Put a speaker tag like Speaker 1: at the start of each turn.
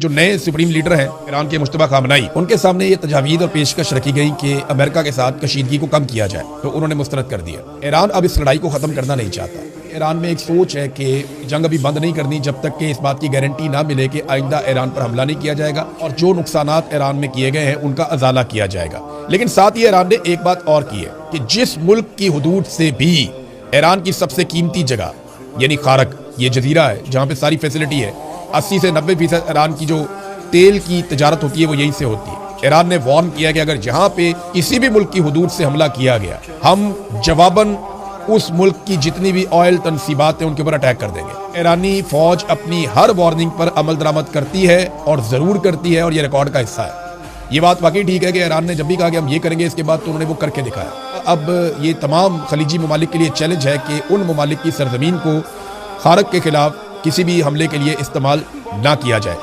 Speaker 1: जो नए supreme leader हैं ईरान के मुश्तबा खामनाई, उनके सामने ये तजावीज़ और पेशकश रखी गई कि अमेरिका के साथ कशीदगी को कम किया जाए, तो उन्होंने मुस्तरद कर दिया। ईरान अब इस लड़ाई को ख़त्म करना नहीं चाहता। ईरान में एक सोच है कि जंग अभी बंद नहीं करनी जब तक कि इस बात की गारंटी ना मिले कि आइंदा ईरान पर हमला नहीं किया जाएगा और जो नुकसानात ईरान में किए गए हैं उनका अजाला किया जाएगा। लेकिन साथ ही ईरान ने एक बात और की है कि जिस मुल्क की हुदूद से भी ईरान की सबसे कीमती जगह यानी खारक, ये जजीरा है जहाँ पे सारी फैसिलिटी है, 80 से 90% ईरान की जो तेल की तजारत होती है वो यहीं से होती है। ईरान ने वार्न किया कि अगर यहाँ पे किसी भी मुल्क की हुदूद से हमला किया गया, हम जवाबन उस मुल्क की जितनी भी ऑयल तनसीबात हैं उनके ऊपर अटैक कर देंगे। ईरानी फौज अपनी हर वार्निंग पर अमल दरामद करती है और ज़रूर करती है और ये रिकॉर्ड का हिस्सा है। ये बात वाकई ठीक है कि ईरान ने जब भी कहा कि हम ये करेंगे इसके बाद तो उन्होंने वो करके दिखाया। अब ये तमाम खलीजी ममालिक के लिए चैलेंज है कि उन ममालिक की सरजमीन को खारक के खिलाफ किसी भी हमले के लिए इस्तेमाल ना किया जाए।